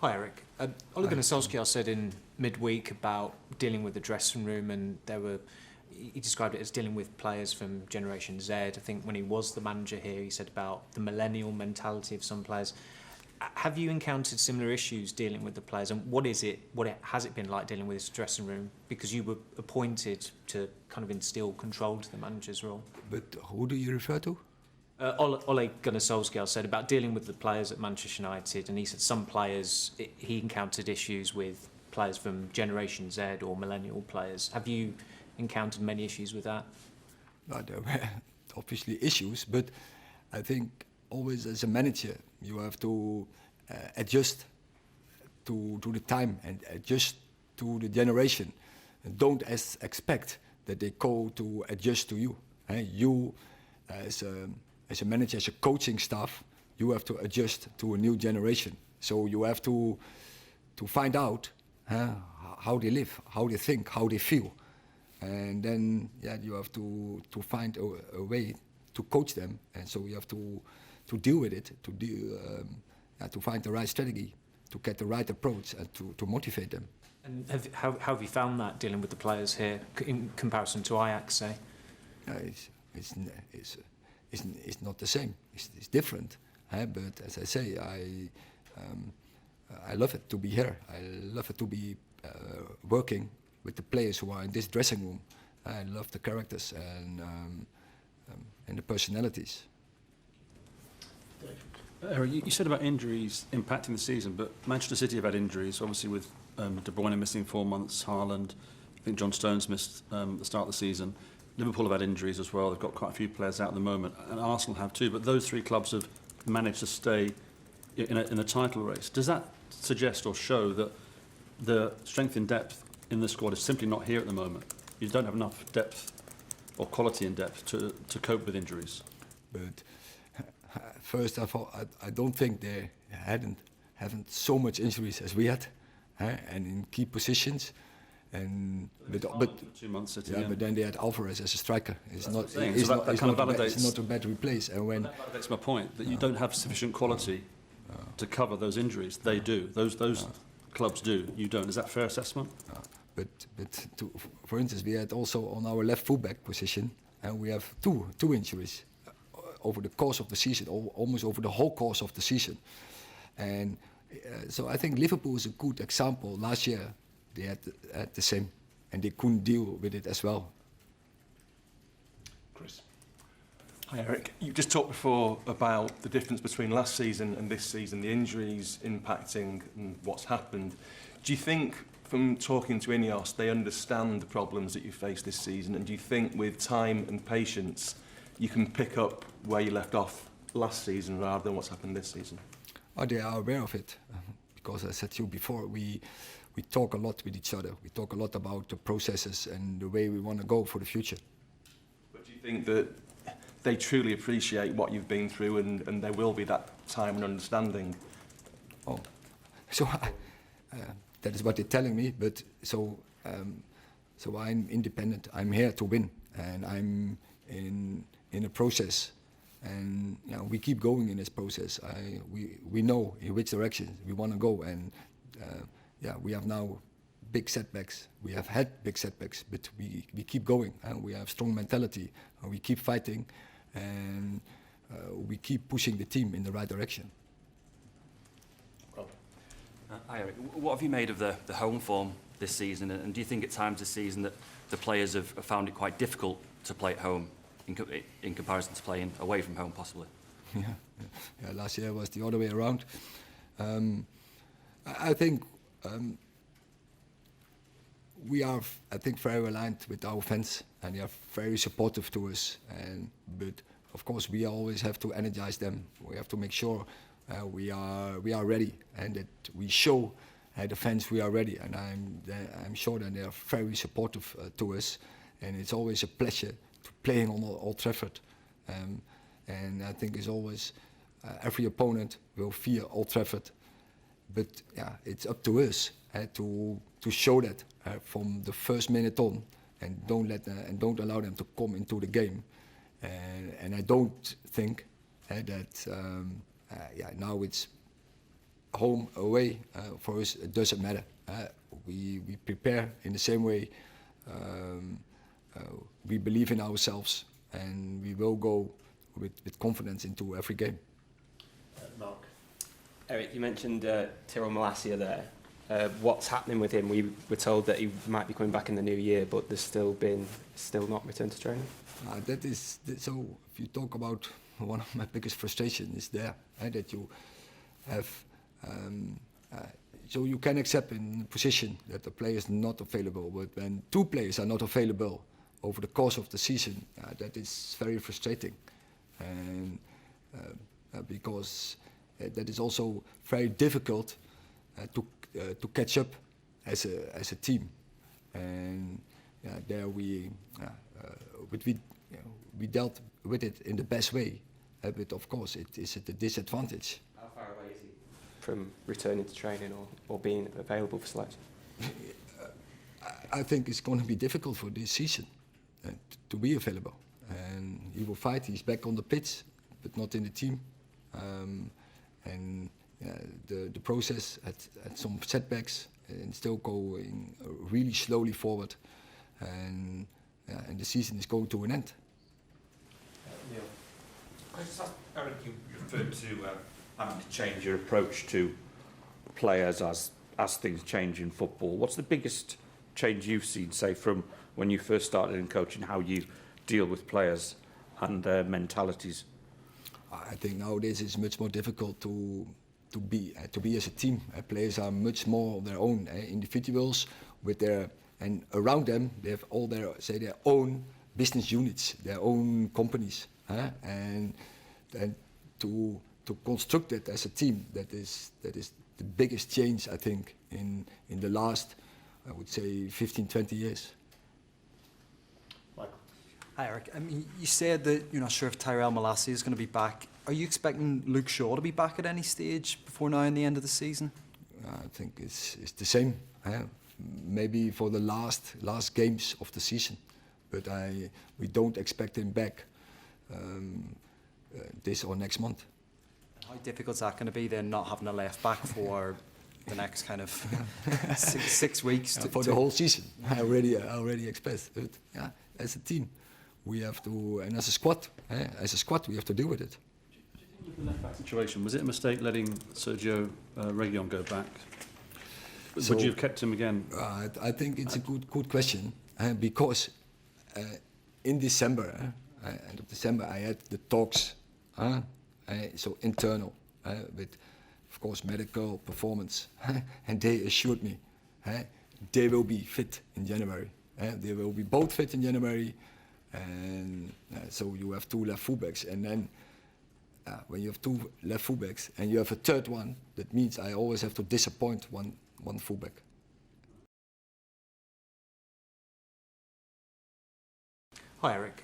Hi, Erik. Ole Gunnar Solskjaer said in midweek about dealing with the dressing room, and he described it as dealing with players from Generation Z. I think when he was the manager here, he said about the millennial mentality of some players. Have you encountered similar issues dealing with the players, and has it been like dealing with this dressing room? Because you were appointed to kind of instill control to the manager's role. But who do you refer to? Ole Gunnar Solskjaer said about dealing with the players at Manchester United, and he said some players, he encountered issues with players from Generation Z or millennial players. Have you encountered many issues with that? No, there were obviously issues, but I think always as a manager you have to adjust to the time and adjust to the generation. And don't expect that they go to adjust to you. You as a manager, as a coaching staff, you have to adjust to a new generation. So you have to find out how they live, how they think, how they feel. And then you have to find a way to coach them. And so you have to deal with it, to find the right strategy, to get the right approach and to motivate them. And how have you found that dealing with the players here in comparison to Ajax, say? It's not the same. It's different. But as I say, I love it to be here. I love it to be working with the players who are in this dressing room. I love the characters and the personalities. Erik, you said about injuries impacting the season, but Manchester City have had injuries, obviously with De Bruyne missing 4 months, Haaland, I think John Stones missed the start of the season. Liverpool have had injuries as well. They've got quite a few players out at the moment, and Arsenal have too. But those 3 clubs have managed to stay in a title race. Does that suggest or show that the strength and depth in the squad is simply not here at the moment? You don't have enough depth or quality in depth to cope with injuries. But first of all, I don't think they haven't so much injuries as we had, and in key positions. And but 2 months but then they had Alvarez as a striker. It's not a bad replace. And when that validates my point that you don't have sufficient quality to cover those injuries. They do. Those clubs do. You don't. Is that a fair assessment? But for instance, we had also on our left fullback position, and we have two injuries over the course of the season, almost over the whole course of the season. And so I think Liverpool is a good example. Last year they had the same, and they couldn't deal with it as well. Chris. Hi Erik, you just talked before about the difference between last season and this season, the injuries impacting and what's happened. Do you think, from talking to Ineos, they understand the problems that you face this season, and do you think with time and patience you can pick up where you left off last season rather than what's happened this season? Oh, they are aware of it, because as I said to you before, we talk a lot with each other. We talk a lot about the processes and the way we want to go for the future. But do you think that they truly appreciate what you've been through, and there will be that time and understanding? Oh, so that is what they're telling me. But so I'm independent. I'm here to win, and I'm in a process, and we keep going in this process. We know in which direction we want to go, and we have now big setbacks. We have had big setbacks, but we keep going, and we have strong mentality, and we keep fighting, and we keep pushing the team in the right direction. Hi Erik, what have you made of the home form this season, and do you think at times this season that the players have found it quite difficult to play at home in comparison to playing away from home possibly? Yeah, last year was the other way around. I think we are, very aligned with our fans, and they are very supportive to us. But of course, we always have to energize them. We have to make sure we are ready, and that we show the fans we are ready. And I'm sure that they are very supportive to us. And it's always a pleasure to playing on Old Trafford. And I think it's always every opponent will fear Old Trafford. But it's up to us to show that from the first minute on, and don't allow them to come into the game. And I don't think that now it's home, away, for us it doesn't matter. We prepare in the same way. We believe in ourselves, and we will go with confidence into every game. Mark. Erik, you mentioned Tyrell Malacia there. What's happening with him? We were told that he might be coming back in the new year, but there's still not returned to training. So if you talk about one of my biggest frustrations is there, that you have, so you can accept in a position that the player is not available, but when two players are not available over the course of the season, that is very frustrating, and because that is also very difficult to catch up as a team, and there we dealt with it in the best way, but of course it is at a disadvantage. How far away is he from returning to training or being available for selection? I think it's going to be difficult for this season to be available, and he will fight. He's back on the pitch, but not in the team, and the process had some setbacks and still going really slowly forward, and the season is going to an end. Neil, I just asked, Erik, you referred to having to change your approach to players as things change in football. What's the biggest change you've seen, say, from when you first started in coaching, how you deal with players and their mentalities? I think nowadays it's much more difficult to be as a team. Players are much more their own individuals with their, and around them they have all their own business units, their own companies, and to construct it as a team, that is the biggest change, I think, in the last, I would say, 15-20 years. Michael. Hi, Erik. I mean, you said that you're not sure if Tyrell Malacia is going to be back. Are you expecting Luke Shaw to be back at any stage before now and the end of the season? I think it's the same. Maybe for the last games of the season, but we don't expect him back this or next month. How difficult is that going to be then, not having a left back for the next kind of six weeks? For the whole season, I already expressed it. Yeah, as a team, we have to, and as a squad, we have to deal with it. The left back situation, was it a mistake letting Sergio Reguilón go back? Would you have kept him again? I think it's a good question, because in December, end of December, I had the talks, so internal, with, of course, medical performance, and they assured me they will be fit in January. They will be both fit in January, and so you have two left fullbacks, and then when you have two left fullbacks and you have a third one, that means I always have to disappoint one fullback. Hi, Erik.